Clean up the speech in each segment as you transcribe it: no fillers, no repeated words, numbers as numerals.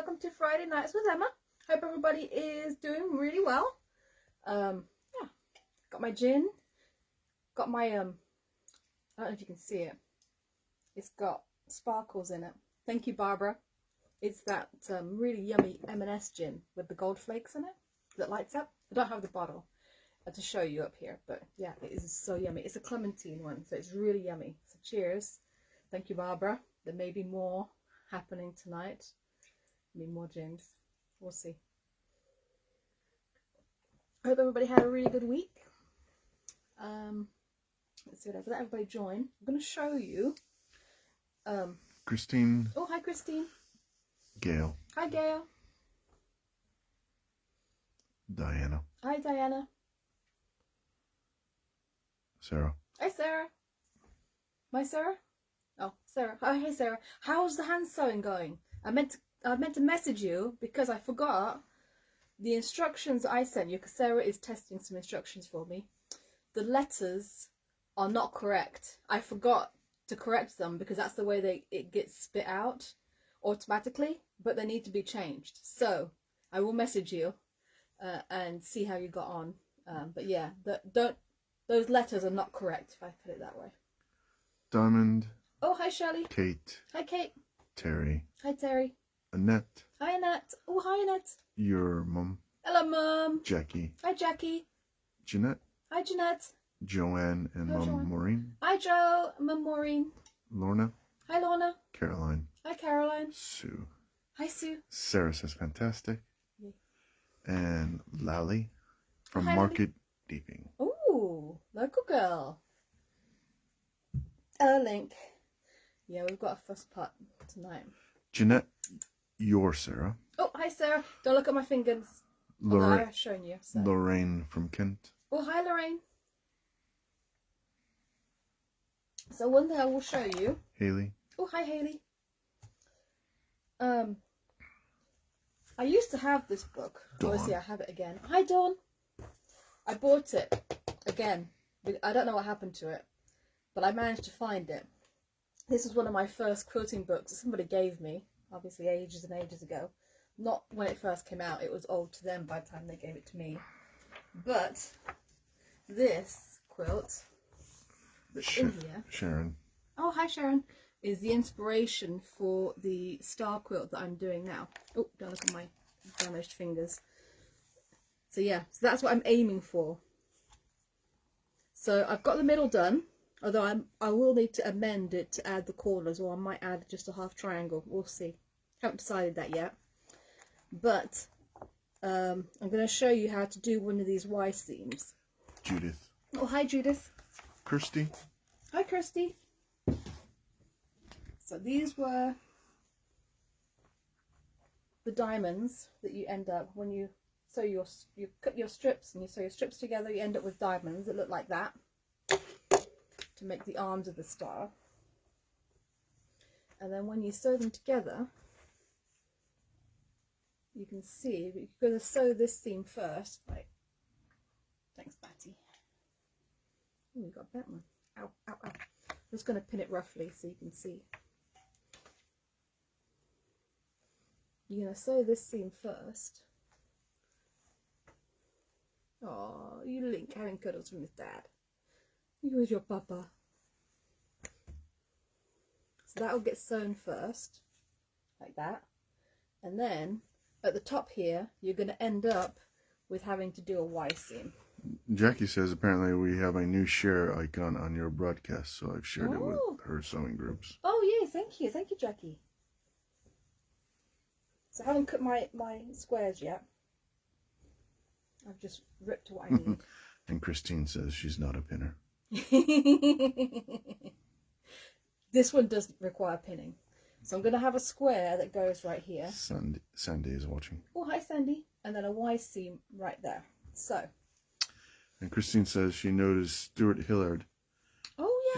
welcome to Friday Nights with Emma. Hope everybody is doing really well. Yeah, got my gin, got my I don't know if you can see it. It's got sparkles in it. Thank you, Barbara. It's that really yummy M&S gin with the gold flakes in it that lights up. I don't have the bottle to show you up here, but yeah, it is so yummy. It's a clementine one, so it's really yummy. So cheers. Thank you, Barbara. There may be more happening tonight. Maybe more gins. We'll see. I hope everybody had a really good week. Let's see what let everybody join. I'm going to show you. Christine. Oh, hi, Christine. Gail. Hi, Gail. Diana. Hi, Diana. Sarah. Hi, Sarah. My Sarah? Oh, Sarah. Oh, hey, Sarah. How's the hand sewing going? I meant to message you because I forgot the instructions I sent you, because Sarah is testing some instructions for me. The letters are not correct. I forgot to correct them because that's the way it gets spit out automatically, but they need to be changed. So I will message you and see how you got on. But yeah, those letters are not correct, if I put it that way. Diamond. Oh, hi, Shirley. Kate. Hi, Kate. Terry. Hi, Terry. Annette. Hi, Annette. Oh, hi, Annette. Your mum. Hello, Mum. Jackie. Hi, Jackie. Jeanette. Hi, Jeanette. Joanne and Hello, Mum Joanne. Maureen. Hi, Joe. Mum Maureen. Lorna. Hi, Lorna. Caroline. Hi, Caroline. Sue. Hi, Sue. Sarah says fantastic. Yeah. And Lally from Hi, Market Deeping. Ooh, local girl. Link. Yeah, we've got a fuss pot tonight. Jeanette. Your Sarah. Oh, hi, Sarah. Don't look at my fingers. I've shown you. So. Lorraine from Kent. Oh, hi, Lorraine. So one thing I will show you. Haley. Oh, hi, Haley. I used to have this book. Dawn. Obviously, I have it again. Hi, Dawn. I bought it again. I don't know what happened to it, but I managed to find it. This is one of my first quilting books that somebody gave me, obviously ages and ages ago. Not when it first came out. It was old to them by the time they gave it to me. But this quilt that's in here. Sharon. Oh, hi, Sharon. Is the inspiration for the star quilt that I'm doing now. Oh, don't look at my damaged fingers. So yeah, so that's what I'm aiming for. So I've got the middle done, although I will need to amend it to add the corners, or I might add just a half triangle. We'll see. Haven't decided that yet. But I'm going to show you how to do one of these Y-seams. Judith. Oh, hi, Judith. Kirsty. Hi, Kirsty. So these were the diamonds that you end up when you sew you cut your strips and you sew your strips together. You end up with diamonds that look like that to make the arms of the star. And then when you sew them together, you can see that you're going to sew this seam first. Right. Thanks, Batty. Oh, we got that one. Ow, ow, ow. I'm just going to pin it roughly so you can see. You're going to sew this seam first. Oh, you Link having cuddles from his dad. Who's your papa? So that will get sewn first, like that. And then at the top here, you're going to end up with having to do a Y-seam. Jackie says apparently we have a new share icon on your broadcast, so I've shared it with her sewing groups. Oh, yeah, thank you, Jackie. So I haven't cut my squares yet. I've just ripped what I need. And Christine says she's not a pinner. This one doesn't require pinning. So I'm going to have a square that goes right here. Sandy is watching. Oh, hi, Sandy. And then a Y-seam right there. So. And Christine says she noticed Stuart Hillard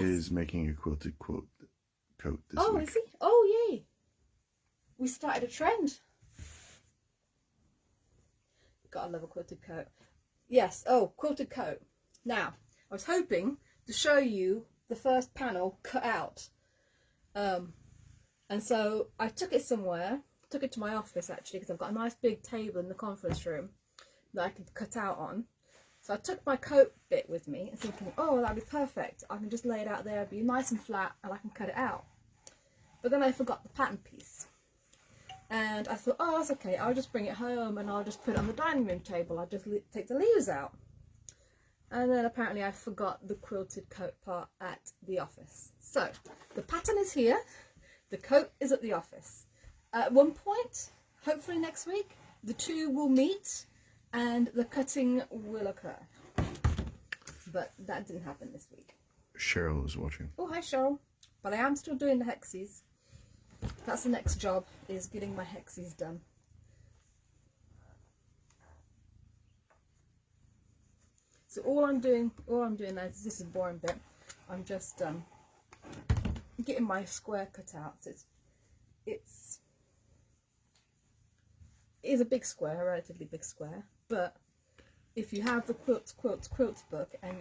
is making a quilted coat this week. Oh, is he? Oh, yay. We started a trend. Gotta love a quilted coat. Yes, quilted coat. Now, I was hoping to show you the first panel cut out. And so I took it somewhere took it to my office actually, because I've got a nice big table in the conference room that I can cut out on. So I took my coat bit with me and thinking, oh, that'd be perfect. I can just lay it out there, it'd be nice and flat, and I can cut it out. But then I forgot the pattern piece. And I thought, oh, that's okay. I'll just bring it home and I'll just put it on the dining room table. I'll just take the leaves out. And then apparently I forgot the quilted coat part at the office. So the pattern is here. The coat is at the office. At one point, hopefully next week, the two will meet and the cutting will occur. But that didn't happen this week. Cheryl is watching. Oh, hi Cheryl. But I am still doing the hexies. That's the next job, is getting my hexies done. So all I'm doing now is, this is the boring bit, I'm just getting my square cut out. So it is a big square, a relatively big square, but if you have the quilts book and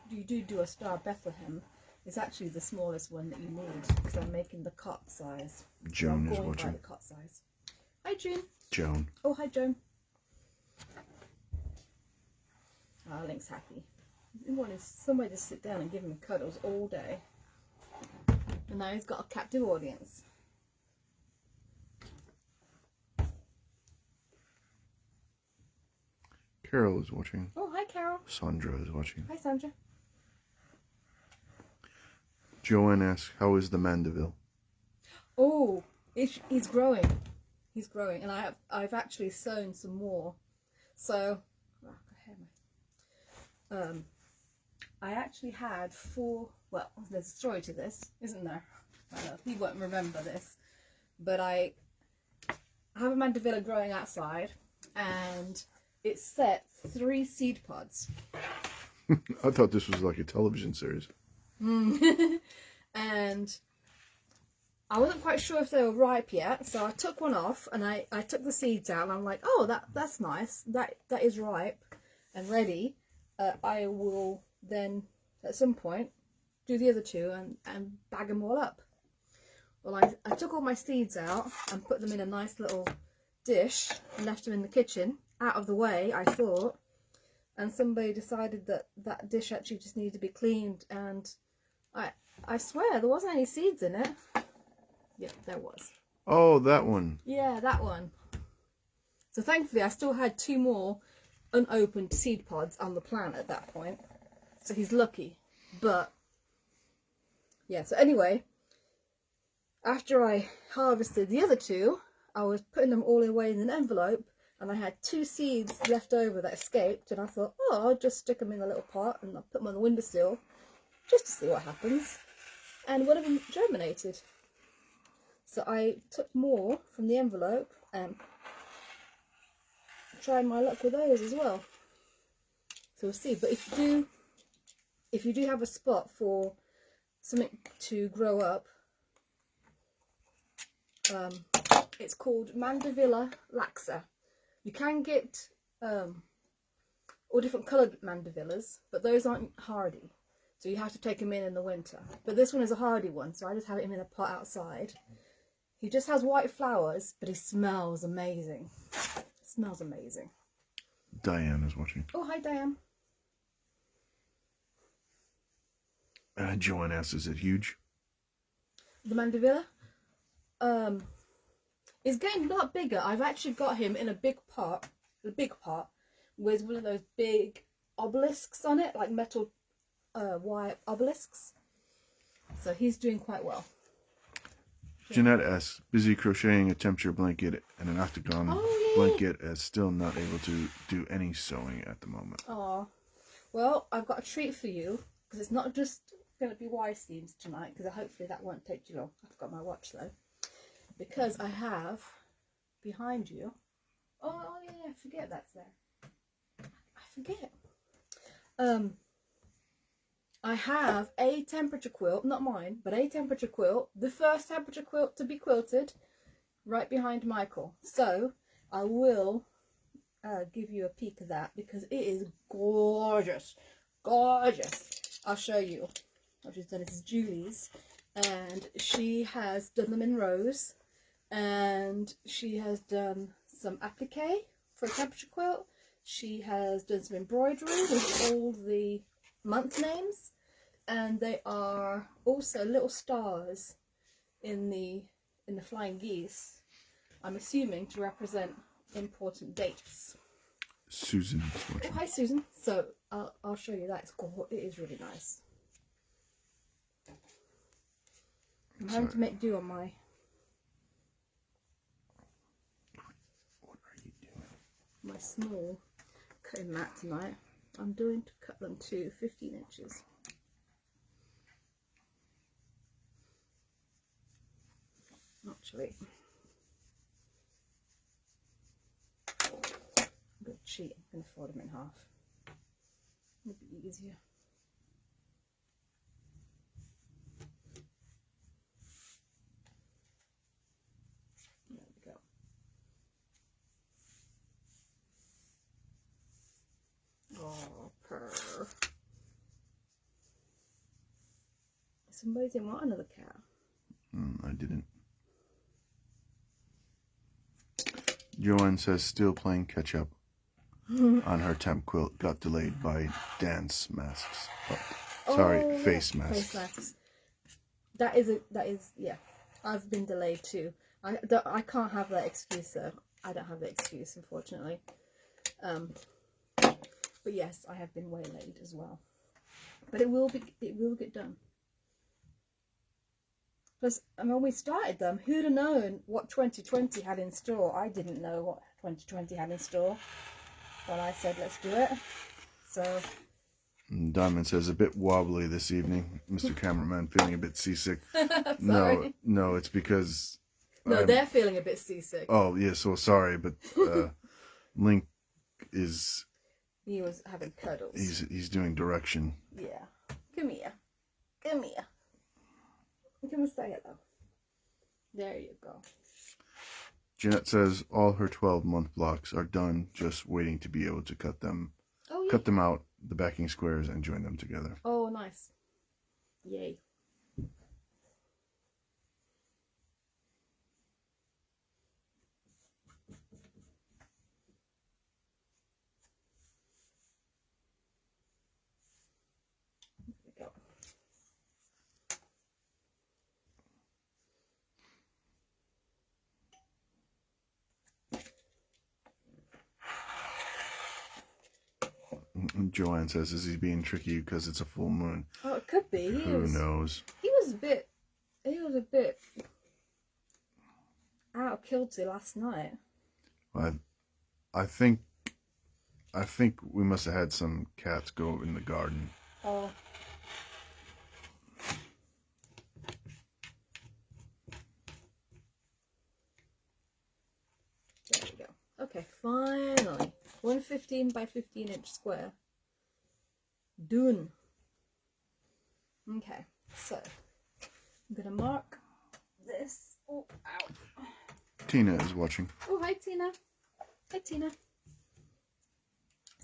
you do a Star of Bethlehem, it's actually the smallest one that you need, because I'm making the cot size. Joan so is watching. The cot size. Hi June. Joan. Oh, hi Joan. Ah, Link's happy. He wanted somebody to sit down and give him cuddles all day. And now he's got a captive audience. Carol is watching. Oh, hi Carol. Sandra is watching. Hi Sandra. Joanne asks, how is the Mandeville? Oh, he's growing. He's growing, and I've actually sewn some more. So, I actually had 4. Well, there's a story to this, isn't there? I know he won't remember this, but I have a mandevilla growing outside, and it sets 3 seed pods. I thought this was like a television series. And I wasn't quite sure if they were ripe yet, so I took one off and I took the seeds out, and I'm like, oh, that's nice, that is ripe and ready. I will then at some point do the other 2 and bag them all up. Well, I took all my seeds out and put them in a nice little dish and left them in the kitchen, out of the way, I thought, and somebody decided that dish actually just needed to be cleaned, and I swear there wasn't any seeds in it. Yeah, there was. Oh, that one. Yeah, that one. So thankfully I still had 2 more unopened seed pods on the plant at that point. So he's lucky. But yeah, so anyway, after I harvested the other 2, I was putting them all away in an envelope, and I had 2 seeds left over that escaped, and I thought, oh, I'll just stick them in a little pot and I'll put them on the windowsill just to see what happens. And one of them germinated. So I took more from the envelope and tried my luck with those as well. So we'll see. But if you do have a spot for something to grow up, it's called Mandevilla laxa. You can get all different coloured mandevillas, but those aren't hardy, so you have to take them in the winter. But this one is a hardy one, so I just have him in a pot outside. He just has white flowers, but he smells amazing. It smells amazing. Diane is watching. Oh, hi Diane. Joanne asks, is it huge? The mandevilla? It's getting a lot bigger. I've actually got him in a big pot with one of those big obelisks on it, like metal wire obelisks. So he's doing quite well. Jeanette asks, busy crocheting a temperature blanket and an octagon blanket, as still not able to do any sewing at the moment. Oh, well, I've got a treat for you, because it's not just going to be Y-seams tonight, because hopefully that won't take too long. I've got my watch though, because I have behind you. Oh yeah, I forget that's there. I forget. I have a temperature quilt, not mine, but a temperature quilt, the first temperature quilt to be quilted, right behind Michael. So I will give you a peek of that, because it is gorgeous, gorgeous. I'll show you what she's done. This is Julie's, and she has done them in rows, and she has done some applique for a temperature quilt. She has done some embroidery with all the month names, and they are also little stars in the flying geese, I'm assuming to represent important dates. Susan is watching. Oh, hi Susan. So I'll show you that. It is really nice. I'm having to make do on my... What are you doing? My small cutting mat tonight. I'm doing to cut them to 15 inches. Actually, I'm going to cheat. I'm going to fold them in half. It'll be easier. There we go. Oh, purr. Somebody didn't want another cat. I didn't. Joanne says still playing catch up on her temp quilt. Got delayed by dance masks. Sorry, face masks. Face masks. That is yeah. I've been delayed too. I can't have that excuse though. I don't have that excuse, unfortunately. But yes, I have been waylaid as well. But it will get done. Plus, when we started them, who'd have known what 2020 had in store? I didn't know what 2020 had in store when I said let's do it. So Diamond says a bit wobbly this evening. Mr. Cameraman feeling a bit seasick. sorry. No, it's because they're feeling a bit seasick. Oh yeah, so sorry, but Link is He was having cuddles. He's doing direction. Yeah. Come here. Come here. Come and say hello. There you go. Jeanette says all her 12-month blocks are done, just waiting to be able to cut them. Oh, yeah. Cut them out, the backing squares, and join them together. Oh, nice. Yay. Joanne says, is he being tricky because it's a full moon? Oh, it could be. Who knows? He was a bit out of kilter last night. I think we must have had some cats go in the garden. Oh. There we go. Okay, finally. 115 by 15 inch square. Done. Okay, so I'm gonna mark this. Oh, ow. Tina is watching. Oh, hi Tina. Hi Tina.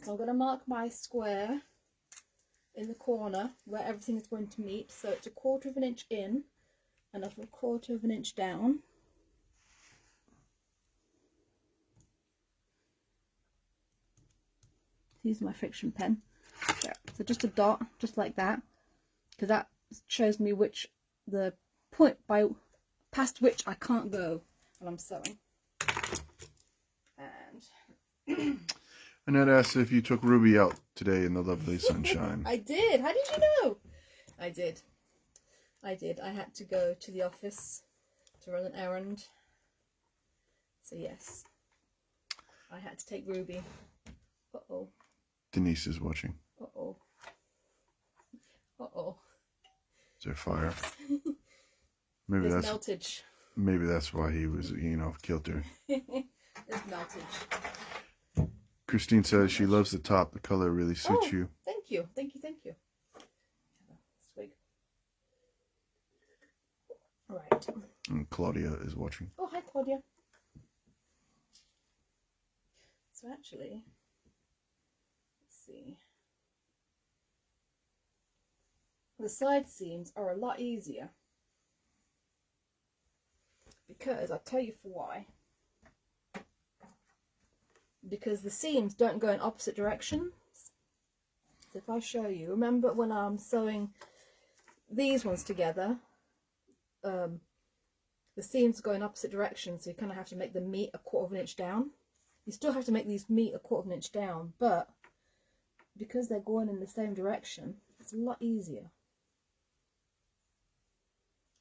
So I'm gonna mark my square in the corner where everything is going to meet. So it's 1/4 of an inch in and 1/4 of an inch down. Use my friction pen. There. So just a dot, just like that, because that shows me which the point past which I can't go while I'm sewing. And Annette asked if you took Ruby out today in the lovely sunshine. I did. How did you know? I did. I had to go to the office to run an errand. So yes, I had to take Ruby. Uh-oh. Denise is watching. Uh-oh. Uh-oh. Is there fire? Maybe There's that's meltage. Maybe that's why he was off kilter. There's meltage. Christine says she loves the top. The color really suits you. Thank you. Thank you. Thank you. Swig. All right. And Claudia is watching. Oh, hi, Claudia. So actually, let's see. The side seams are a lot easier because I'll tell you for why. Because the seams don't go in opposite directions. So if I show you, remember when I'm sewing these ones together, the seams go in opposite directions, so you kind of have to make them meet a 1/4 of an inch down. You still have to make these meet a 1/4 of an inch down, but because they're going in the same direction, it's a lot easier.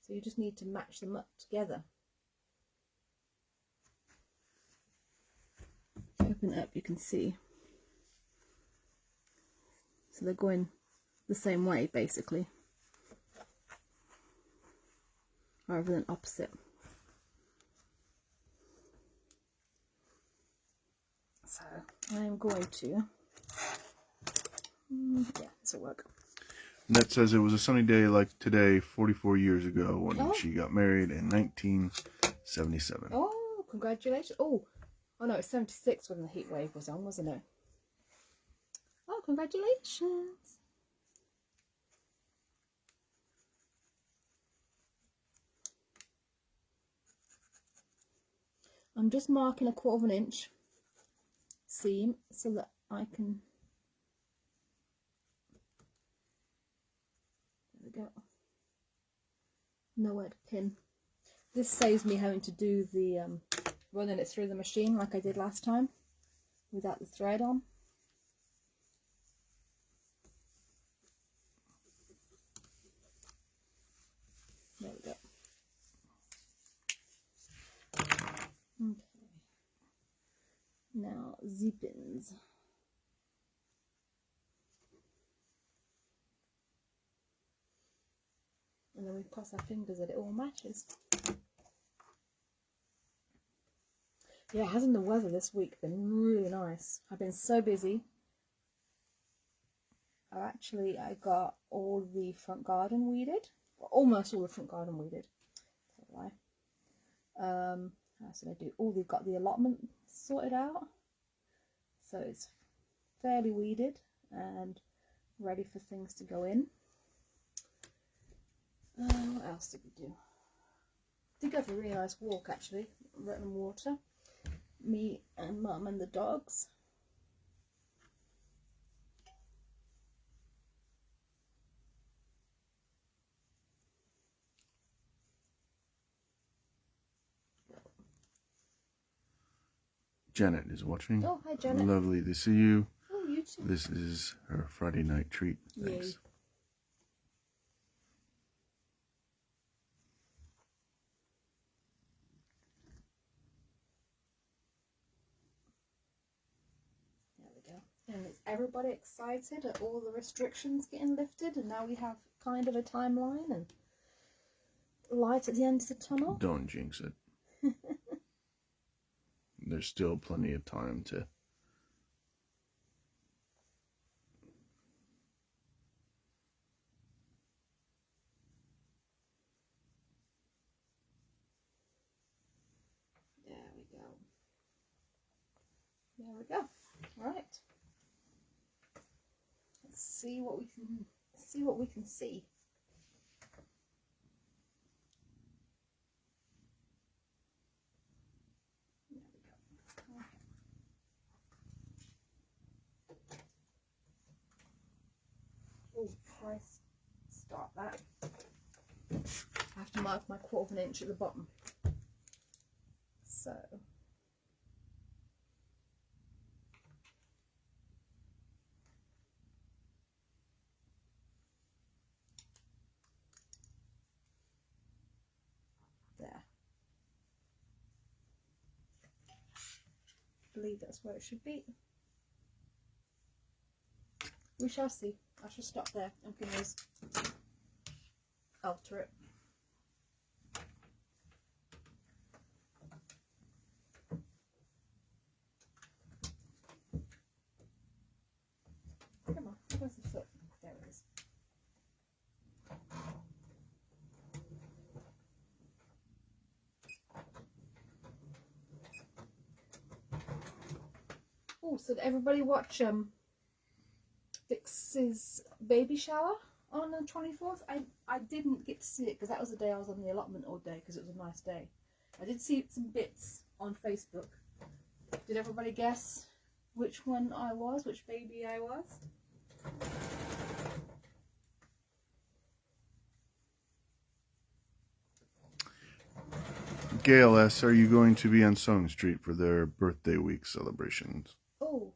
So you just need to match them up together. If you open it up, you can see. So they're going the same way, basically, rather than opposite. So I'm going to, yeah, this will work. Net says it was a sunny day like today 44 years ago when she got married in 1977. Oh, congratulations. Oh no, it's 76 when the heat wave was on, wasn't it? Oh, congratulations. I'm just marking a 1/4 of an inch seam so that I can, there we go, know where to pin. This saves me having to do the running it through the machine like I did last time without the thread on. There we go. Okay. Now zip-ins. And then we cross our fingers that it all matches. Yeah, hasn't the weather this week been really nice? I've been so busy. I got all the front garden weeded. Well, almost all the front garden weeded. That's a lie. How should I do? Oh, they've got the allotment sorted out. So it's fairly weeded and ready for things to go in. What else did we do? Did go for a really nice walk actually, Rutland Water. Me and Mum and the dogs. Janet is watching. Oh, hi Janet. Lovely to see you. Oh, you too. This is her Friday night treat. Thanks. Yay. There we go. And is everybody excited at all the restrictions getting lifted, and now we have kind of a timeline and light at the end of the tunnel? Don't jinx it. There's still plenty of time to... There we go. There we go. All right. Let's see what we can see. Oh, price. Start that. I have to mark my 1/4 of an inch at the bottom. So. There. I believe that's where it should be. We shall see. I shall stop there and can always alter it. Come on, where's the foot? There it is. Oh, so did everybody watch Vix's baby shower on the 24th? I didn't get to see it because that was the day I was on the allotment all day because it was a nice day. I did see some bits on Facebook. Did everybody guess which one I was? Which baby I was? Gail asks, are you going to be on Sewing Street for their birthday week celebrations? Oh.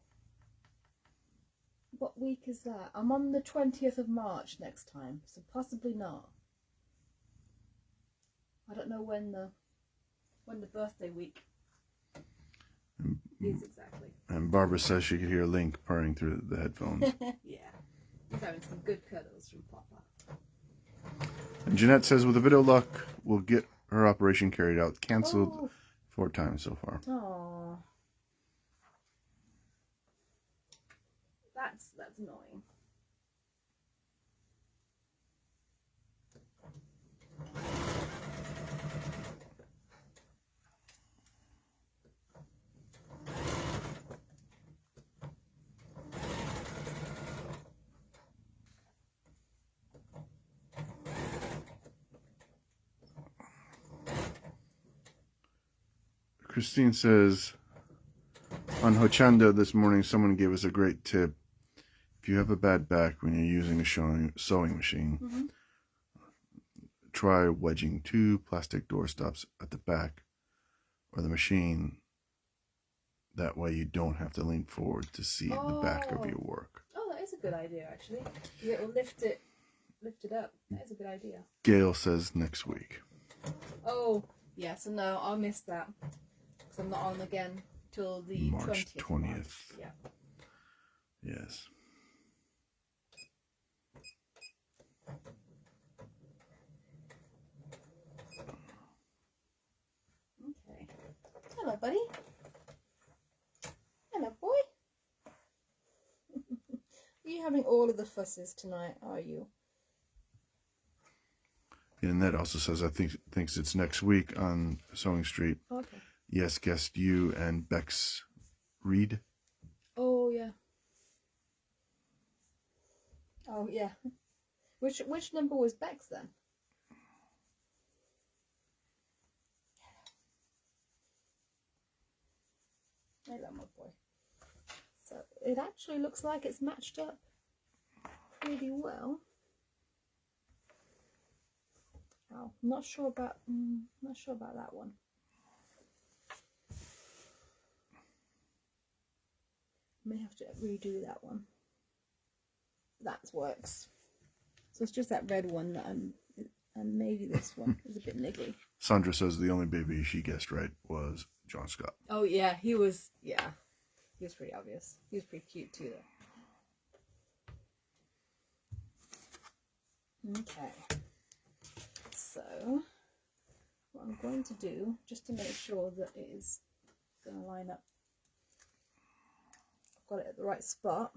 What week is that? I'm on the 20th of March next time, so possibly not. I don't know when the birthday week is exactly. And Barbara says she could hear Link purring through the headphones. Yeah. He's having some good cuddles from Papa. And Jeanette says, with a bit of luck, we'll get her operation carried out. Cancelled 4 times so far. Oh. That's annoying. Christine says, on Hochanda this morning, someone gave us a great tip. If you have a bad back when you're using a sewing machine, try wedging 2 plastic door stops at the back or the machine. That way you don't have to lean forward to see the back of your work. Oh, that is a good idea, actually. It'll lift it up. That is a good idea. Gail says next week. Oh, yeah, so no, I'll miss that. Because I'm not on again till the March 20th. March. Yeah. Yes. Okay. Hello, buddy. Hello, boy. Are you having all of the fusses tonight, are you? And that also says, I thinks it's next week on Sewing Street. Okay. Yes, guest you and Bex Reed. Oh, yeah. Oh, yeah. Which number was Bex then? Hello, my boy. So it actually looks like it's matched up pretty well. Oh, not sure about that one. May have to redo that one. That works. So it's just that red one that and maybe this one is a bit niggly. Sandra says the only baby she guessed right was John Scott. Oh yeah, he was pretty obvious. He was pretty cute too though. Okay. So what I'm going to do, just to make sure that it is going to line up, I've got it at the right spot.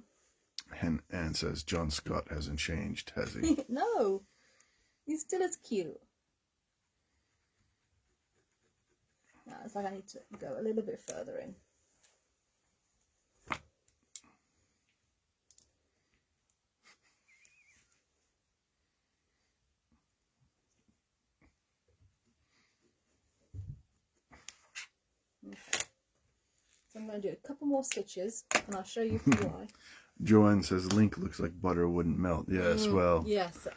And Anne says John Scott hasn't changed, has he? No, he's still as cute. No, it's like I need to go a little bit further in. Okay. So I'm going to do a couple more stitches and I'll show you why. Joanne says Link looks like butter wouldn't melt. Yes, well. Yes,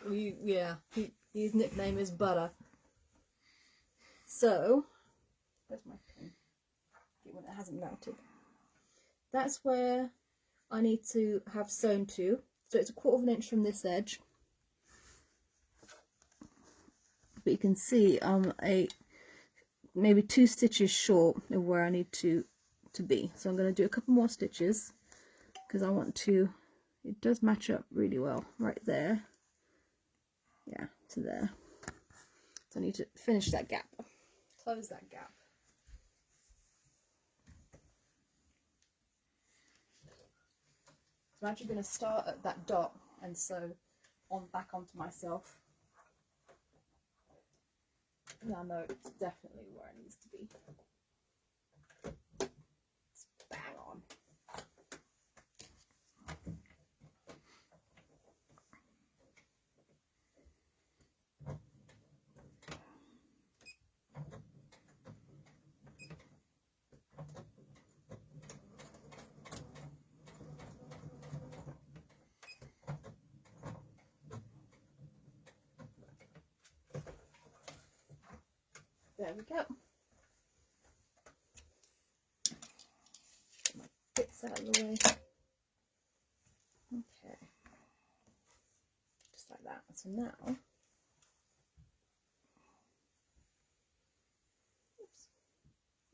his nickname is Butter. So, where's my pen? Get one that hasn't melted. That's where I need to have sewn to. So it's 1/4 inch from this edge. But you can see I'm maybe 2 stitches short of where I need to be. So I'm going to do a couple more stitches because I want to, it does match up really well right there. Yeah, to there. So I need to finish that gap, close that gap. So I'm actually going to start at that dot and sew back onto myself. And I know it's definitely where it needs to be. It's bang on. There we go. Get my bits out of the way. Okay. Just like that. So now, oops.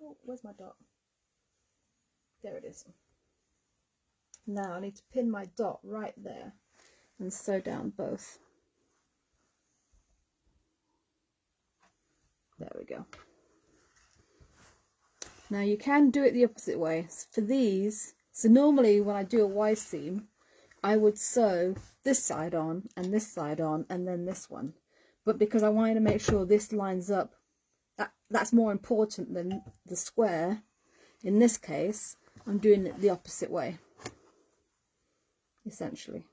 Oh, where's my dot? There it is. Now I need to pin my dot right there and sew down both. There we go. Now you can do it the opposite way. For these, so normally when I do a Y-seam, I would sew this side on and this side on and then this one. But because I wanted to make sure this lines up, that's more important than the square. In this case, I'm doing it the opposite way, essentially.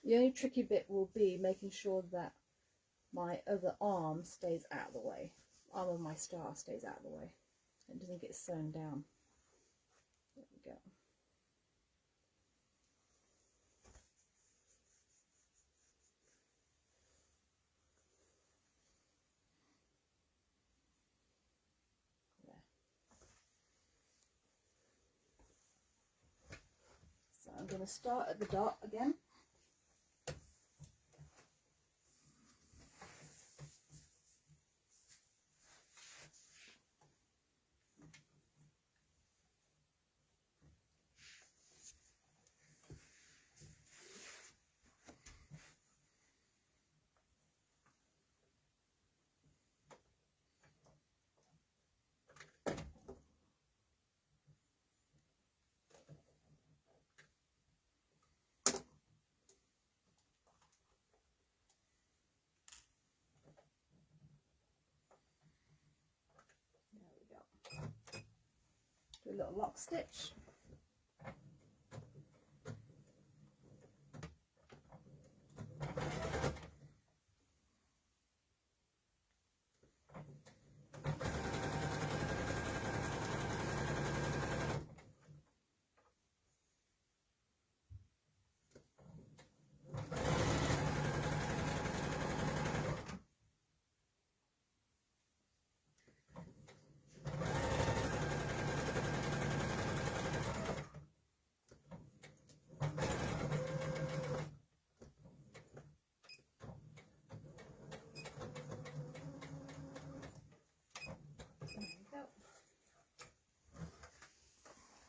The only tricky bit will be making sure that my other arm stays out of the way. Arm of my star stays out of the way. It doesn't get sewn down. There we go. There. So I'm going to start at the dot again. Do a little lock stitch.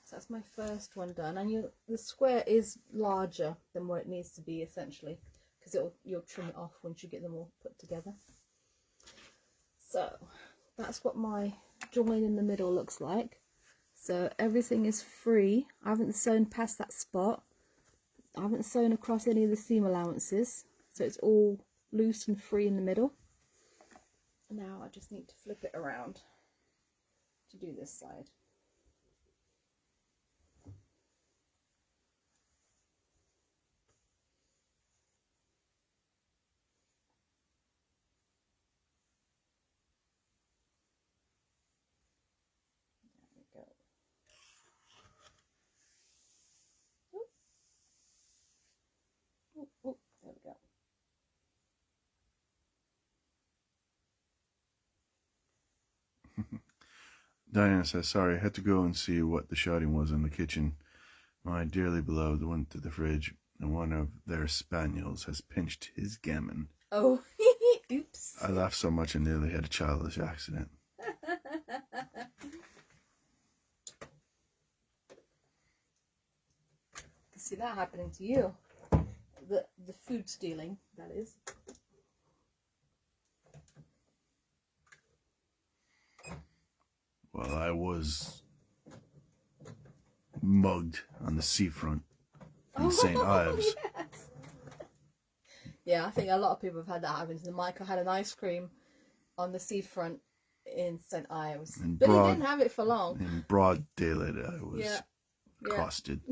So that's my first one done, and the square is larger than what it needs to be, essentially, because you'll trim it off once you get them all put together. So that's what my join in the middle looks like. So everything is free. I haven't sewn past that spot. I haven't sewn across any of the seam allowances, so it's all loose and free in the middle. Now I just need to flip it around to do this side. Oh, there we go. Diana says, sorry, I had to go and see what the shouting was in the kitchen. My dearly beloved went to the fridge, and one of their spaniels has pinched his gammon. Oh, oops. I laughed so much I nearly had a childish accident. See that happening to you. The food stealing, that is. Well, I was mugged on the seafront in St. Ives. Yes. Yeah, I think a lot of people have had that happen to them. Michael had an ice cream on the seafront in St. Ives, but he didn't have it for long. In broad daylight, I was accosted.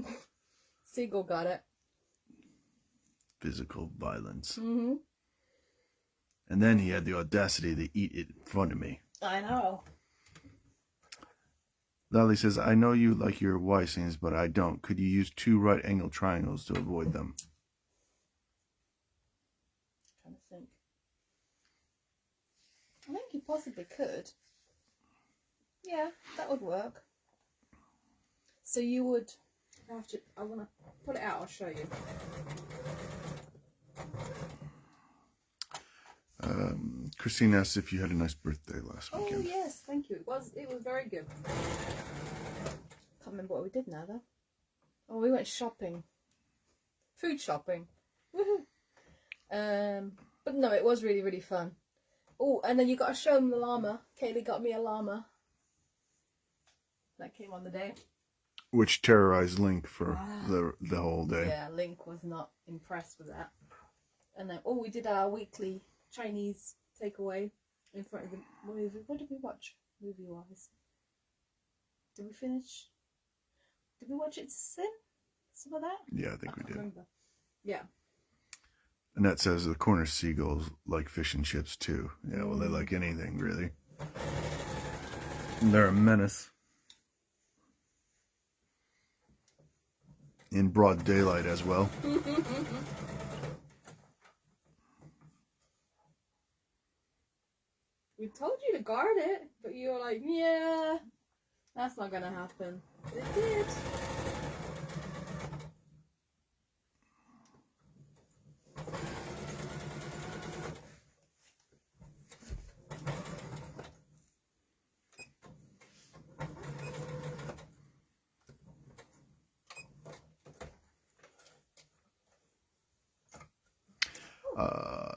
Seagull got it. Physical violence. Mm-hmm. And then he had the audacity to eat it in front of me. I know. Lally says, I know you like your Y-seams, but I don't. Could you use 2 right angle triangles to avoid them? I'm trying to think. I think you possibly could. Yeah, that would work. So you would have to, I want to put it out, I'll show you. Christine asked if you had a nice birthday last weekend. Oh yes, thank you. It was very good. Can't remember what we did now though. Oh, we went shopping. Food shopping. Woohoo. But no, it was really, really fun. Oh, and then you got to show them the llama. Kaylee got me a llama. That came on the day. Which terrorized Link for the whole day. Yeah, Link was not impressed with that. And then, we did our weekly Chinese takeaway in front of the movie. What did we watch, movie-wise? Did we finish? Did we watch It Sin? Some of that? Yeah, I think we did. Remember. Yeah. Annette says the Cornish seagulls like fish and chips too. Yeah, well, they like anything, really. And they're a menace. In broad daylight as well. We told you to guard it, but you were like, yeah, that's not gonna happen. It did.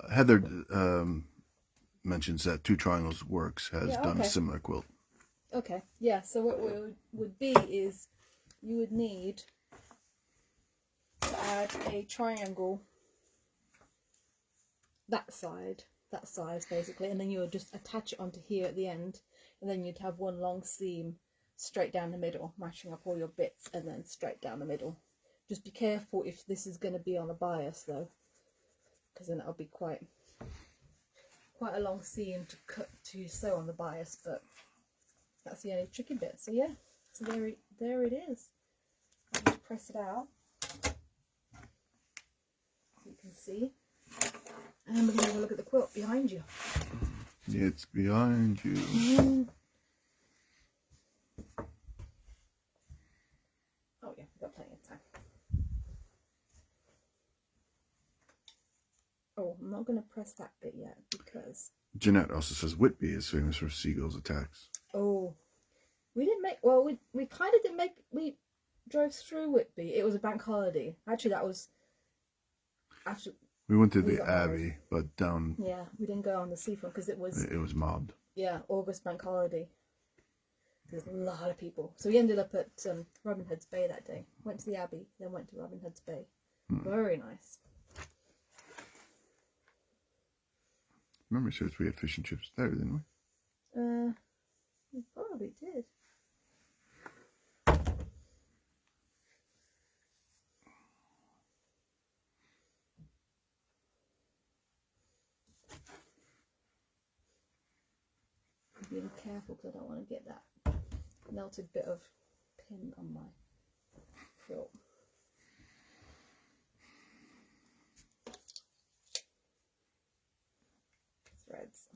Heather mentions that 2 triangles works, has done a similar quilt. Okay, yeah, so what would be is you would need to add a triangle that size basically, and then you would just attach it onto here at the end, and then you'd have one long seam straight down the middle, matching up all your bits, and then straight down the middle. Just be careful if this is going to be on a bias though, because then it'll be quite a long seam to sew on the bias, but that's the only tricky bit. So yeah, so there it is. I'll just press it out so you can see, and then we're going to have a look at the quilt behind you. It's behind you. Oh yeah, we've got plenty of time. Oh, I'm not going to press that bit yet because... Jeanette also says Whitby is famous for seagulls attacks. Oh, we didn't make... Well, we kind of didn't make... We drove through Whitby. It was a bank holiday. Actually, that was after... We went to the Abbey, but down... Yeah, we didn't go on the seafront because it was... It was mobbed. Yeah, August bank holiday. There's a lot of people. So we ended up at Robin Hood's Bay that day. Went to the Abbey, then went to Robin Hood's Bay. Very nice. Memory serves we had fish and chips there, didn't we? We probably did. I'm being careful because I don't want to get that melted bit of pin on my quilt. Threads.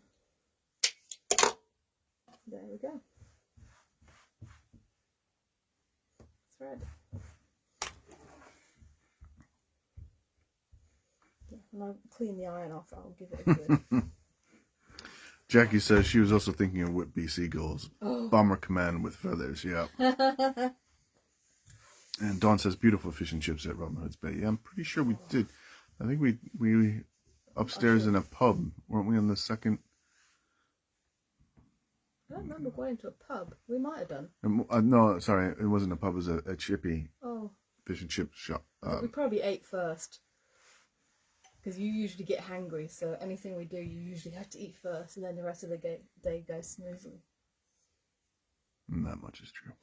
There we go. Thread. Yeah, when I clean the iron off, I'll give it a good. Jackie says she was also thinking of Whitby seagulls. Oh. Bomber command with feathers, yeah. And Dawn says beautiful fish and chips at Robin Hood's Bay. Yeah, I'm pretty sure we did. I think we upstairs in a pub, weren't we, on the second? I don't remember going to a pub. We might have done. No, sorry, it wasn't a pub. It was a chippy fish and chip shop. We probably ate first. Because you usually get hangry, so anything we do, you usually have to eat first, and then the rest of the day goes smoothly. That much is true.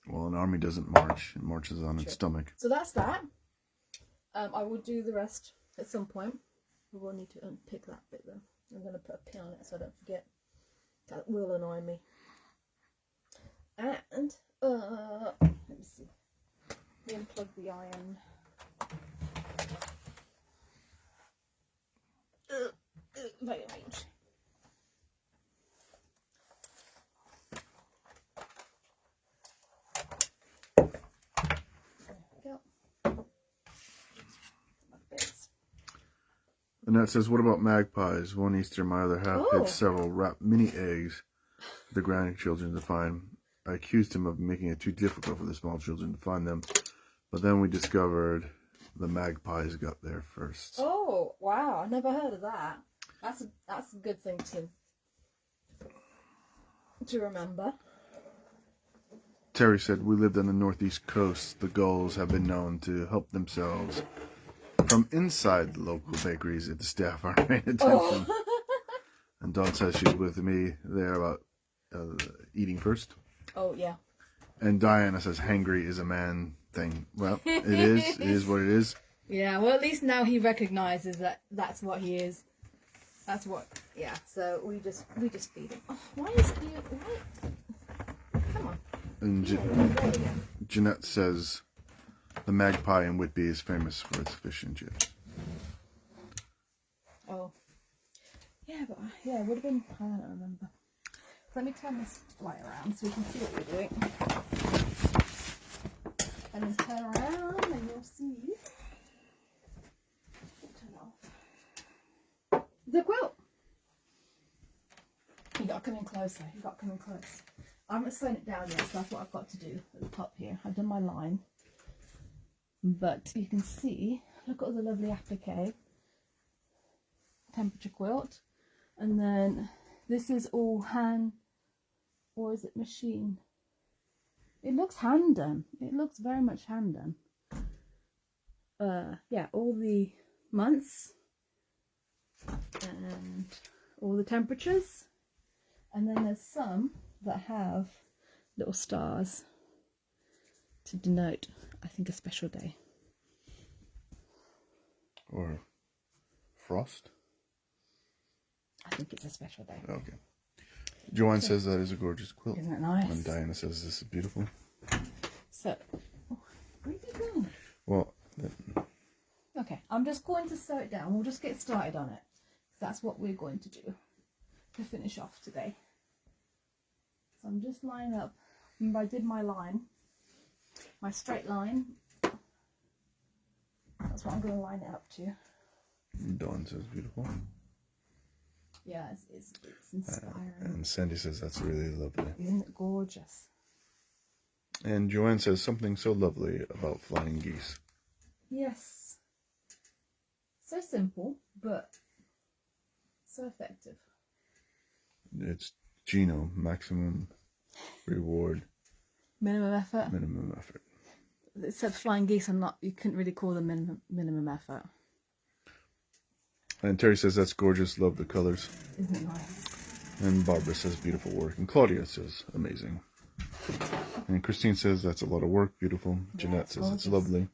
Well, an army doesn't march. It marches on its stomach. So that's that. I will do the rest at some point. We will need to unpick that bit, though. I'm going to put a pin on it so I don't forget. That will annoy me. And let me see. Let me unplug the iron. Very range. There we go. Annette says, what about magpies? One Easter, my other half hid several wrapped mini eggs for the grandchildren to find. I accused him of making it too difficult for the small children to find them, but then we discovered the magpies got there first. Oh, wow. I never heard of that. That's a good thing to remember. Terry said, we lived on the northeast coast. The gulls have been known to help themselves from inside the local bakeries if the staff aren't paying attention. Oh. And Dawn says she's with me there about eating first. Oh, yeah. And Diana says hangry is a man thing. Well, it is. It is what it is. Yeah, well, at least now he recognizes that that's what he is. That's what, yeah. So we just feed him. Oh, why is he, why? Come on. And Jeanette says the magpie in Whitby is famous for its fish and chips. Oh. Yeah, but, yeah, it would have been, I don't remember. Let me turn this light around so we can see what we're doing. And then turn around and you'll see. Turn off. The quilt. You got to come in closer. You got to come in close. I haven't sewn it down yet, so that's what I've got to do at the top here. I've done my line. But you can see, look at all the lovely applique. Temperature quilt. And then this is all hand, or is it machine? It looks hand done. It looks very much hand done. Yeah, all the months and all the temperatures. And then there's some that have little stars to denote, I think, a special day. Or frost? I think it's a special day. Okay. Joanne says that is a gorgeous quilt. Isn't it nice? And Diana says this is beautiful. So, where did you go? Well, okay, I'm just going to sew it down. We'll just get started on it. That's what we're going to do to finish off today. So I'm just lining up. Remember, I did my line, my straight line. That's what I'm going to line it up to. Dawn says beautiful. Yeah, it's inspiring. And Sandy says that's really lovely. Isn't it gorgeous? And Joanne says something so lovely about flying geese. Yes. So simple, but so effective. It's Gino, maximum reward. Minimum effort. Minimum effort. It said flying geese. You couldn't really call them minimum effort. And Terry says that's gorgeous. Love the colors. Isn't it nice? And Barbara says beautiful work. And Claudia says amazing. And Christine says that's a lot of work. Beautiful. Yeah, Jeanette says it's lovely.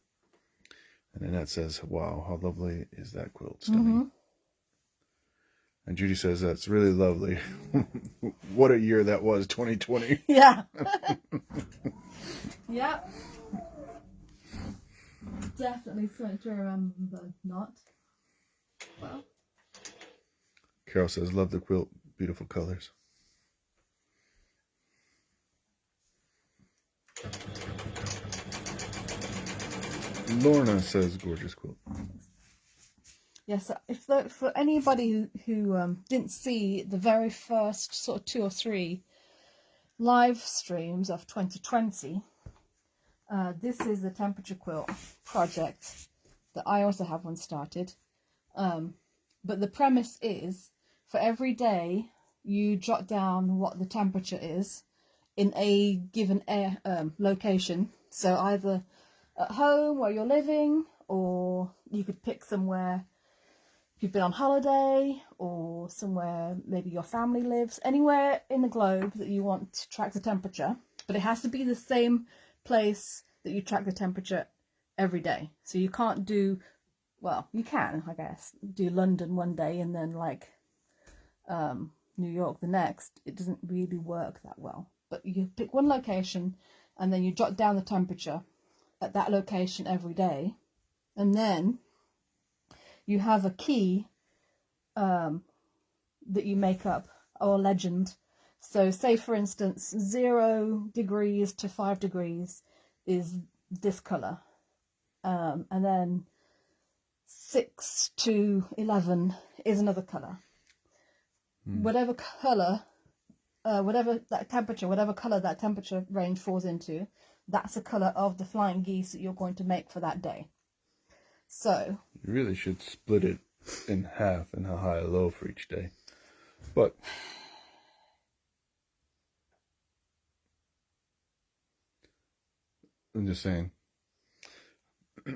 And Annette says, wow, how lovely is that quilt? Stunning. Mm-hmm. And Judy says that's really lovely. What a year that was, 2020. Yeah. Yeah. Definitely something to remember, not. Well. Carol says, love the quilt, beautiful colors. Lorna says, gorgeous quilt. Yes, for anybody who didn't see the very first sort of 2 or 3 live streams of 2020, this is the Temperature Quilt project that I also have one started. But the premise is, for every day, you jot down what the temperature is in a given location. So either at home where you're living, or you could pick somewhere you've been on holiday, or somewhere maybe your family lives, anywhere in the globe that you want to track the temperature. But it has to be the same place that you track the temperature every day. So you can't do, well, you can, I guess, do London one day and then like New York the next. It doesn't really work that well. but you pick one location and then you jot down the temperature at that location every day, and then you have a key that you make up, or a legend. So say for instance 0 degrees to 5 degrees is this colour, and then 6 to 11 is another colour. Whatever colour, whatever that temperature, whatever colour that temperature range falls into, that's the colour of the flying geese that you're going to make for that day. So you really should split it in half and a high or low for each day. But I'm just saying.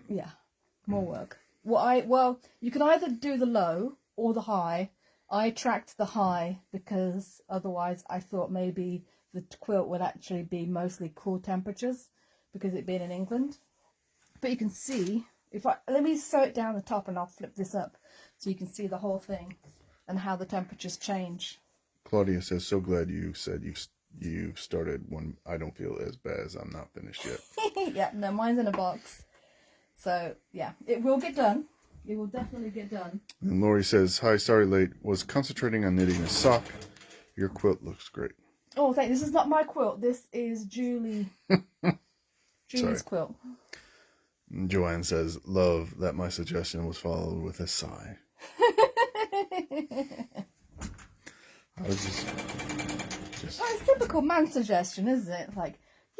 Yeah, more work. Well, you can either do the low or the high. I tracked the high because otherwise I thought maybe the quilt would actually be mostly cool temperatures because it being in England. But you can see, let me sew it down the top and I'll flip this up so you can see the whole thing and how the temperatures change. Claudia says, so glad you said you've started one. I don't feel as bad as I'm not finished yet. Yeah, no, mine's in a box. So, yeah, it will get done. It will definitely get done. And Lori says, hi, sorry late. Was concentrating on knitting a sock. Your quilt looks great. Oh, thank you. This is not my quilt. This is Julie's quilt. And Joanne says, love that my suggestion was followed with a sigh. I was just... Oh, it's typical man suggestion, isn't it? Like,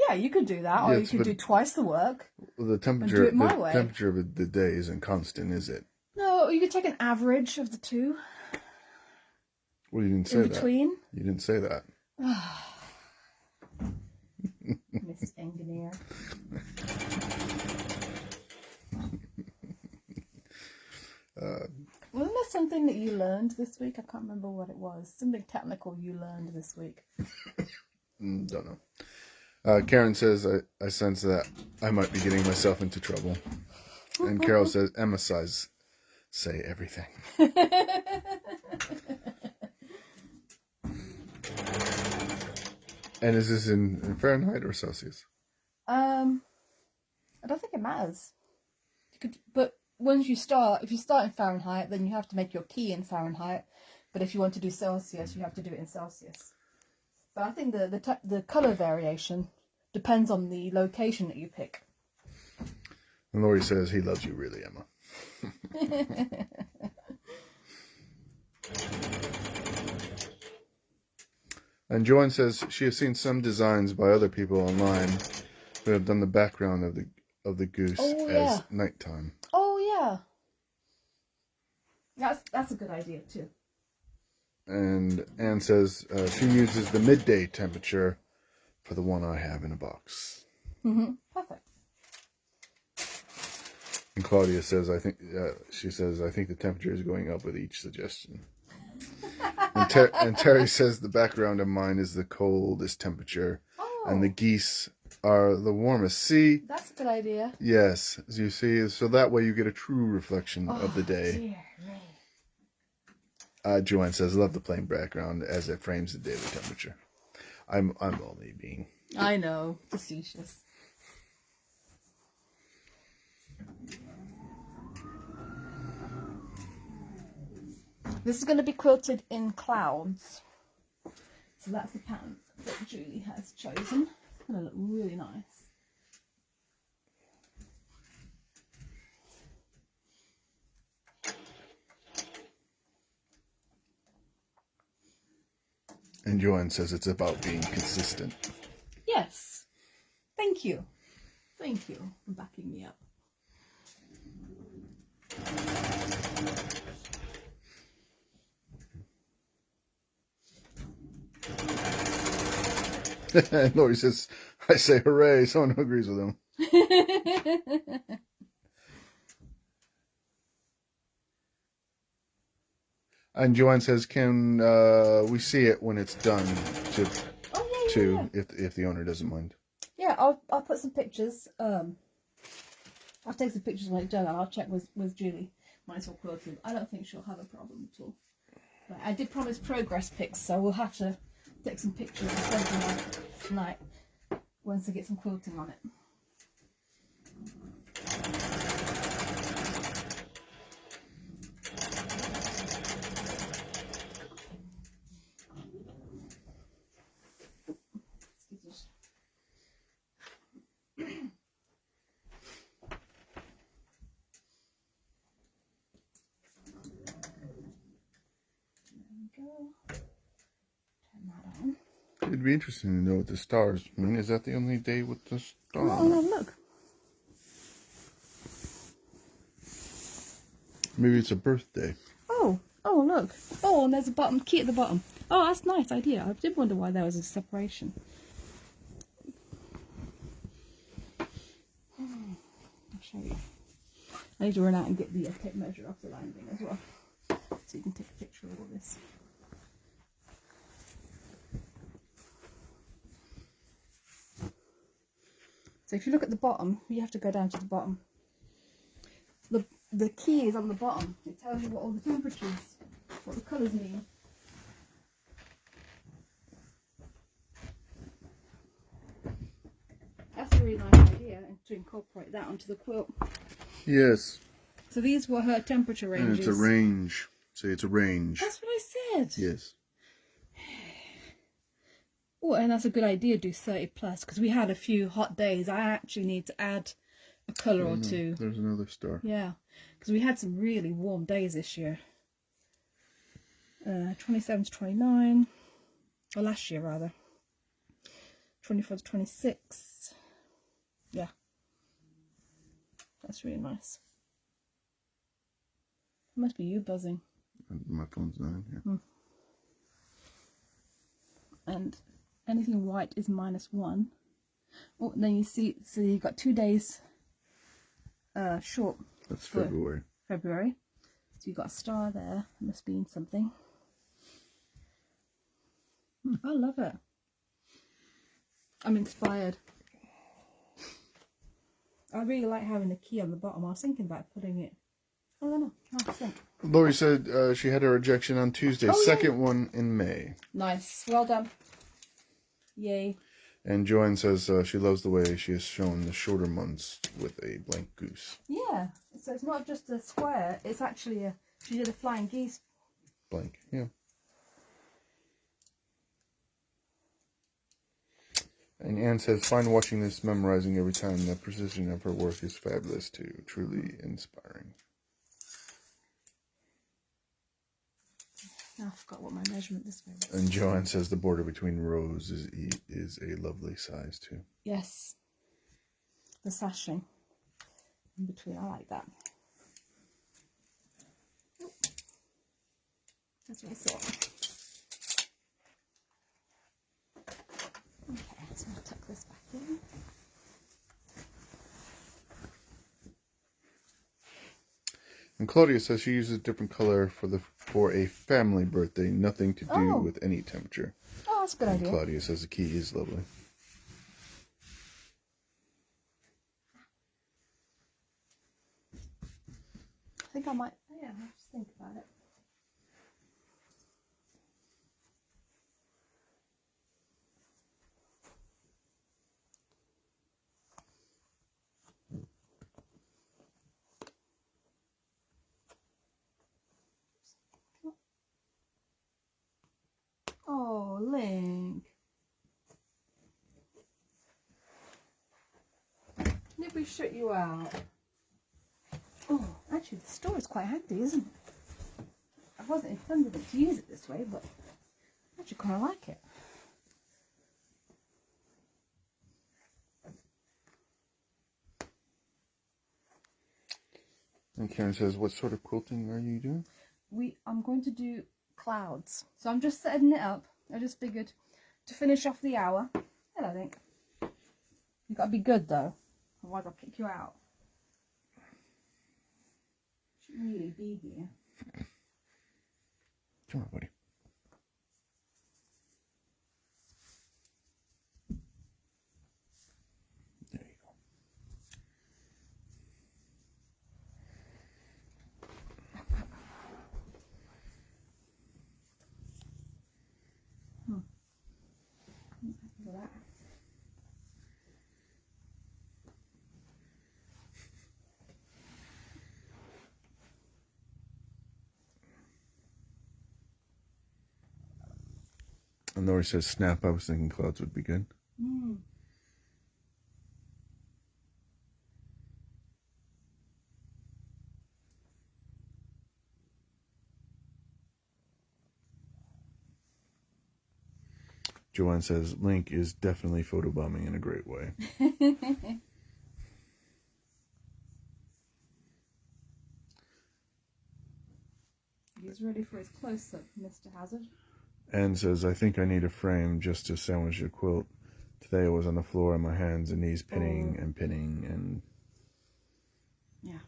yeah, you could do that, or you could do twice the work. Well, the temperature, do it my way. Temperature of the day isn't constant, is it? No, you could take an average of the two. Well, you didn't say that. In between. You didn't say that. Mrs. Engineer. Wasn't there something that you learned this week? I can't remember what it was. Something technical you learned this week. Don't know. Karen says, I sense that I might be getting myself into trouble. And Carol says, Emma says, say everything. And is this in Fahrenheit or Celsius? I don't think it matters. But once you start, if you start in Fahrenheit, then you have to make your key in Fahrenheit. But if you want to do Celsius, you have to do it in Celsius. But I think the colour variation depends on the location that you pick. And Lori says, he loves you really, Emma. And Joanne says she has seen some designs by other people online who have done the background of the goose as nighttime. Oh yeah. That's a good idea too. And Anne says she uses the midday temperature for the one I have in a box. Perfect. And Claudia says, I think the temperature is going up with each suggestion. And Terry says the background of mine is the coldest temperature, and the geese are the warmest. See? That's a good idea. Yes, as you see, so that way you get a true reflection of the day. Dear me. Joanne says, love the plain background as it frames the daily temperature. I'm only being... I know, facetious. This is going to be quilted in clouds. So that's the pattern that Julie has chosen. It's going to look really nice. And Joanne says it's about being consistent. Yes. Thank you. Thank you for backing me up. And Lori says, I say hooray, someone who agrees with him. And Joanne says, can we see it when it's done if the owner doesn't mind? Yeah, I'll put some pictures. I'll take some pictures when it's done and I'll check with Julie when it's all quilted. I don't think she'll have a problem at all. But I did promise progress pics, so we'll have to take some pictures and send them out. tonight once I get some quilting on it. Turn that on. It'd be interesting to know what the stars mean. Is that the only day with the star? Oh, no, look. Maybe it's a birthday. Oh, look. Oh, and there's a bottom key at the bottom. Oh, that's a nice idea. I did wonder why there was a separation. I'll show you. I need to run out and get the tape measure off the line thing as well, so you can take a picture of all this. So if you look at the bottom, you have to go down to the bottom. The key is on the bottom. It tells you what all the temperatures, what the colours mean. That's a really nice idea, and to incorporate that onto the quilt. Yes. So these were her temperature ranges. And it's a range. Say it's a range. That's what I said. Yes. Oh, and that's a good idea, do 30 plus, because we had a few hot days. I actually need to add a colour or two. There's another star. Yeah, because we had some really warm days this year. 27 to 29, or last year rather. 24 to 26. Yeah, that's really nice. It must be you buzzing. My phone's not in here. And anything white is -1. Oh, and then you see, so you got 2 days short. That's February. February. So you got a star there. It must be in something. I love it. I'm inspired. I really like having the key on the bottom. I was thinking about putting it. I don't know. I'll think. Lori said she had her ejection on Tuesday. Oh, Second one in May. Nice. Well done. Yay. And Joanne says she loves the way she has shown the shorter months with a blank goose. Yeah. So it's not just a square. It's actually a. She did a flying geese. Blank, yeah. And Anne says, fine watching this, memorizing every time. The precision of her work is fabulous too. Truly inspiring. Oh, I forgot what my measurement this way was. And Joanne says the border between rows is a lovely size too. Yes. The sashing in between. I like that. That's what I thought. Okay, so I'll tuck this back in. And Claudia says she uses a different color for a family birthday, nothing to do with any temperature. Oh, that's a good idea. Claudia says the key is lovely. I think I might, yeah, I'll just think about it. Oh, Link. Did we shut you out? Oh, actually, the store is quite handy, isn't it? I wasn't intending to use it this way, but I actually kind of like it. And Karen says, what sort of quilting are you doing? I'm going to do clouds. So I'm just setting it up. I just figured to finish off the hour. And I think you've got to be good though. Otherwise I'll kick you out. Should really be here. Come on, buddy. There you go. Look at that. And Lori says snap. I was thinking clouds would be good. Mm. Joanne says Link is definitely photobombing in a great way. He's ready for his close-up, Mr. Hazard. Anne says, I think I need a frame just to sandwich the quilt. Today I was on the floor on my hands and knees pinning and pinning and... Yeah.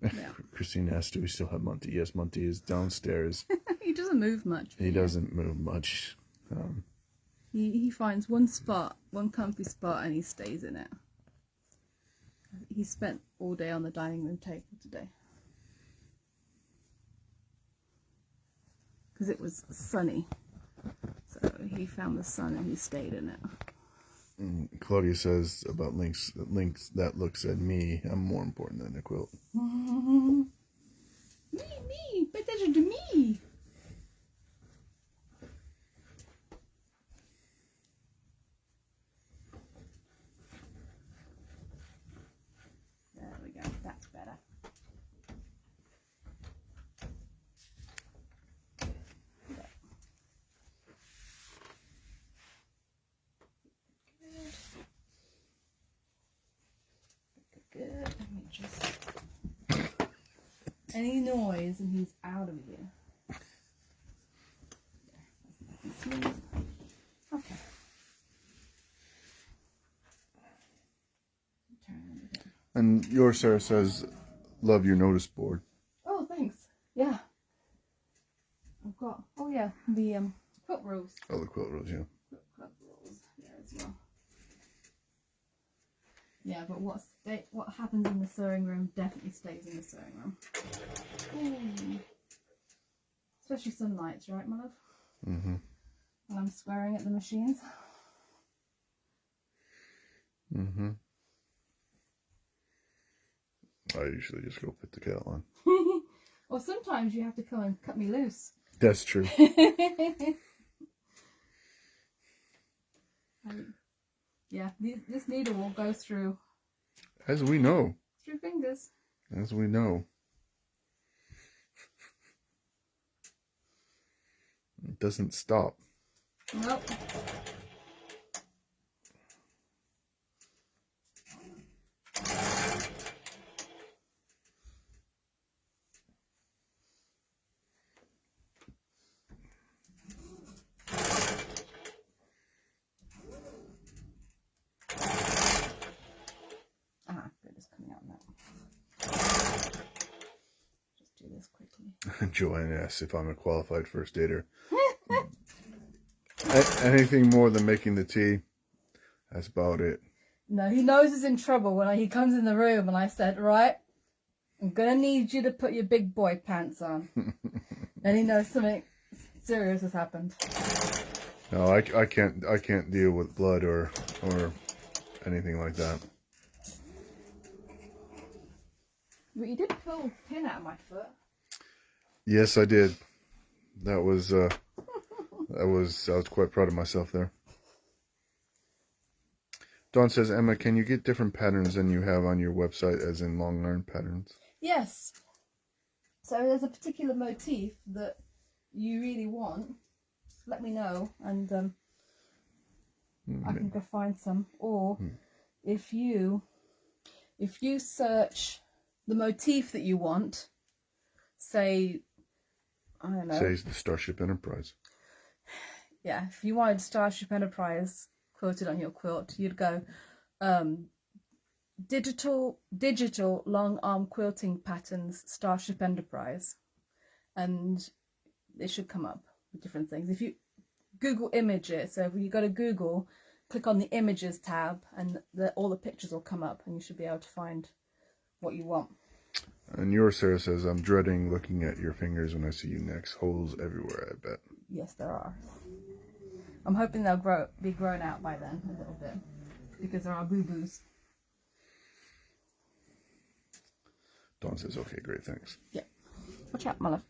Yeah. Christine asked, do we still have Monty? Yes, Monty is downstairs. He doesn't move much. He doesn't move much. He finds one spot, one comfy spot, and he stays in it. He spent all day on the dining room table today. Because it was sunny. So he found the sun and he stayed in it. Claudia says about Link's that look said me, I'm more important than the quilt. Me, pay attention to me. There we go, that's better. Good. Let me just... Any noise and he's out of here. Okay. And yours, Sarah, says, love your notice board. Oh, thanks. Yeah. I've got, oh yeah, the quilt rolls. Oh, the quilt rolls, yeah. Quilt rolls there as well. Yeah, but what happens in the sewing room definitely stays in the sewing room. Ooh. Especially some nights, right, my love? Mm-hmm. When I'm swearing at the machines. Mm-hmm. I usually just go put the kettle on. Well, sometimes you have to come and cut me loose. That's true. Yeah, this needle will go through. As we know. Through fingers. As we know. It doesn't stop. Nope. Good, it's coming out now. Just do this quickly. Joanne asks if I'm a qualified first aider. Anything more than making the tea, that's about it. No, he knows he's in trouble when he comes in the room and I said, right, I'm going to need you to put your big boy pants on. And he knows something serious has happened. No, I can't deal with blood or anything like that. But you did pull a pin out of my foot. Yes, I did. I was quite proud of myself there. Dawn says, Emma, can you get different patterns than you have on your website, as in long yarn patterns? Yes. So there's a particular motif that you really want. Let me know, and I can go find some. Or if you search the motif that you want, say, I don't know. Says the Starship Enterprise. Yeah, if you wanted Starship Enterprise quilted on your quilt, you'd go digital long arm quilting patterns Starship Enterprise, and it should come up with different things. If you Google image it, so if you go to Google, click on the images tab and all the pictures will come up and you should be able to find what you want. And yours, Sarah, says, I'm dreading looking at your fingers when I see you next. Holes everywhere, I bet. Yes, there are. I'm hoping they'll be grown out by then a little bit, because there are boo-boos. Dawn says, okay, great, thanks. Yeah. Watch out, my love.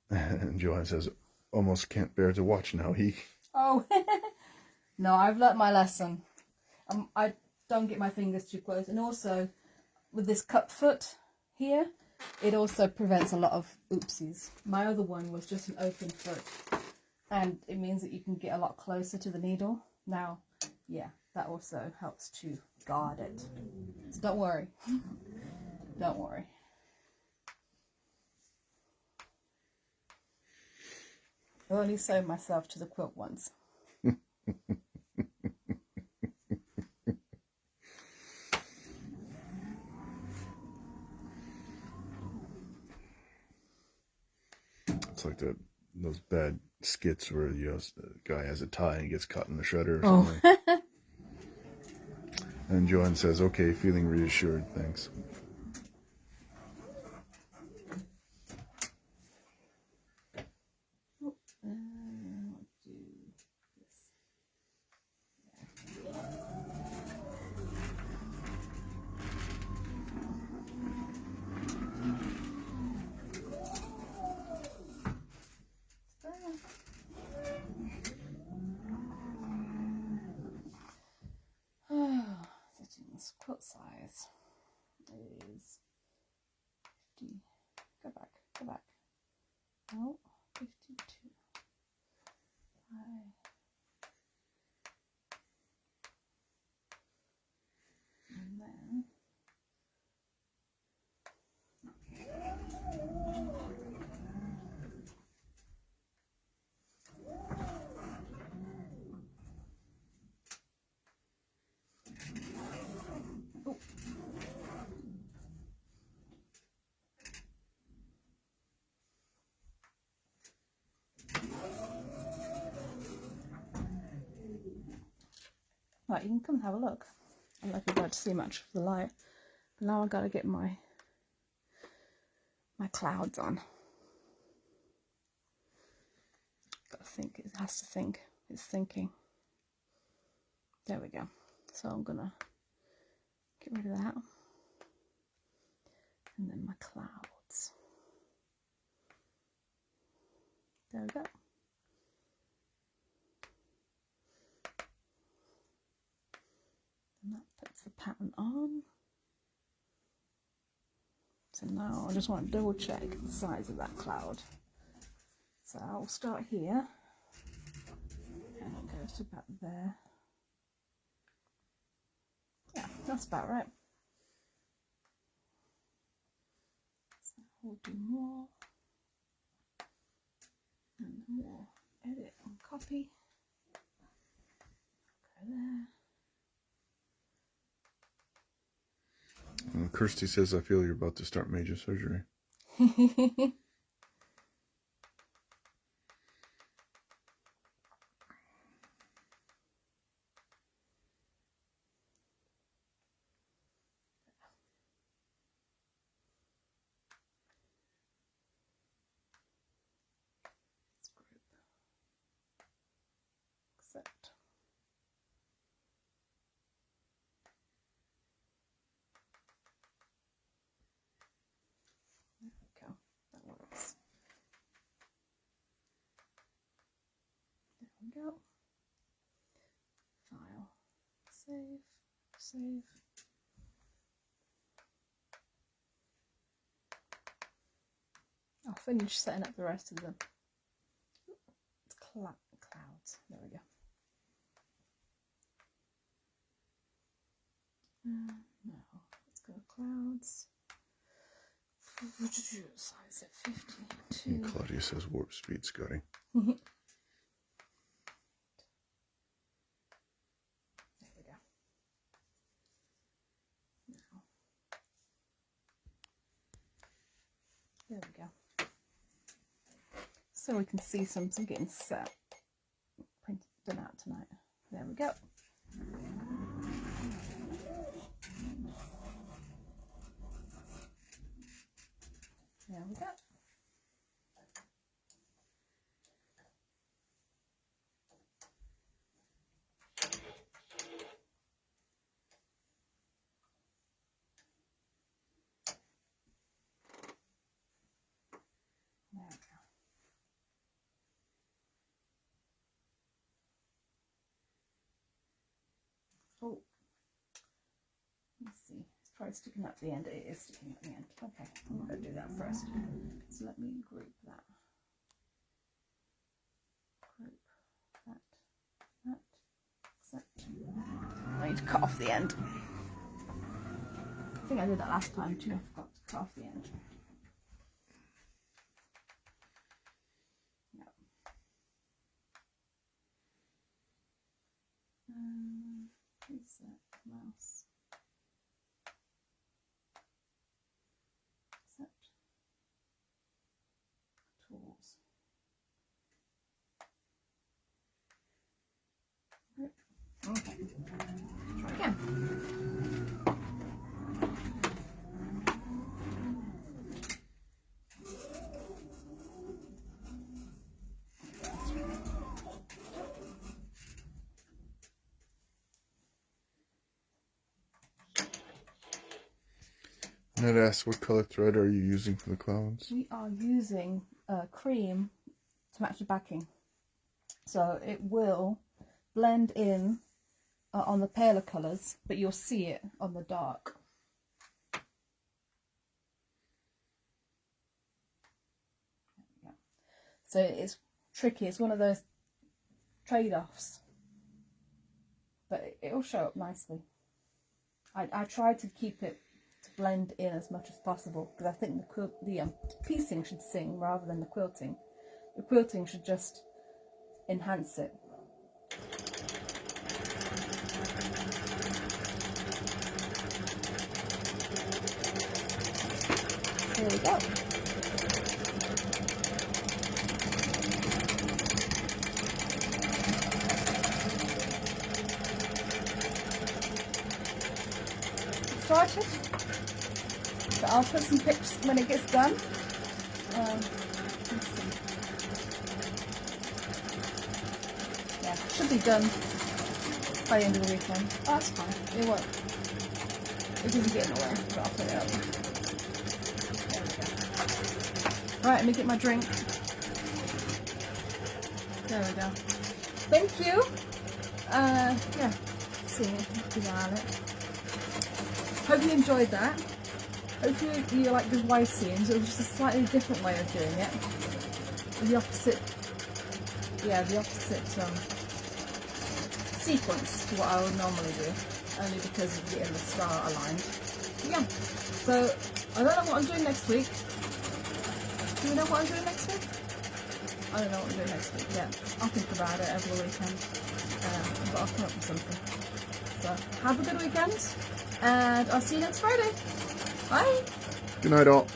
And Joanne says, almost can't bear to watch now. Oh, no, I've learnt my lesson. I don't get my fingers too close. And also, with this cup foot here, it also prevents a lot of oopsies. My other one was just an open foot. And it means that you can get a lot closer to the needle. Now, yeah, that also helps to guard it. So don't worry. Don't worry. I only sewed myself to the quilt once. It's like those bad skits where the guy has a tie and gets caught in the shredder or Oh. something. And Joanne says, okay, feeling reassured, thanks. This quilt size is 50. Go back. No, 52. 5. And then right, you can come and have a look. I don't know if you're able to see much of the light. But now I've got to get my clouds on. Got to think. It has to think. It's thinking. There we go. So I'm gonna get rid of that, and then my clouds. There we go. And that puts the pattern on. So now I just want to double check the size of that cloud. So I'll start here, and it goes to about there. Yeah, that's about right. So we'll do more, and then we'll edit and copy. Go there. And Kirsty says, I feel you're about to start major surgery. Accept. There we go. That works. There we go. File. Save. Save. finish setting up the rest of them. It's clouds. There we go. No, let's go clouds. Size at 52. And Claudia says warp speed, Scotty. There we go. Now. There we go. So we can see something getting set. Done out tonight. There we go. There we go. There we go. Oh, let's see. It's probably sticking up the end. It is sticking up the end. Okay, I'm going to do that first. So let me group that. Group that. Except I need to cut off the end. I think I did that last time too. I forgot to cut off the end. No. Reset mouse. Accept. Tools. Okay. Try again. I'd ask, what color thread are you using for the clouds? We are using cream to match the backing, so it will blend in on the paler colours, but you'll see it on the dark. So it's tricky. It's one of those trade-offs, but it'll show up nicely. I tried to keep it to blend in as much as possible, because I think the piecing should sing rather than the quilting. The quilting should just enhance it. There we go. Started, but I'll put some pictures when it gets done. Let's see. Yeah, should be done by the end of the weekend. Oh, that's fine. It won't. It doesn't get in the way, but I'll put it up. There we go. Right, let me get my drink. There we go. Thank you. Yeah. See you. Hope you enjoyed that. Hopefully you like the Y-Seams. It was just a slightly different way of doing it. The opposite, yeah, the opposite sequence to what I would normally do, only because of getting the star aligned. Yeah, so I don't know what I'm doing next week. Do you know what I'm doing next week? I don't know what I'm doing next week yet. I'll think about it over the weekend, but I'll come up with something. So have a good weekend, and I'll see you next Friday. Bye! Good night, all.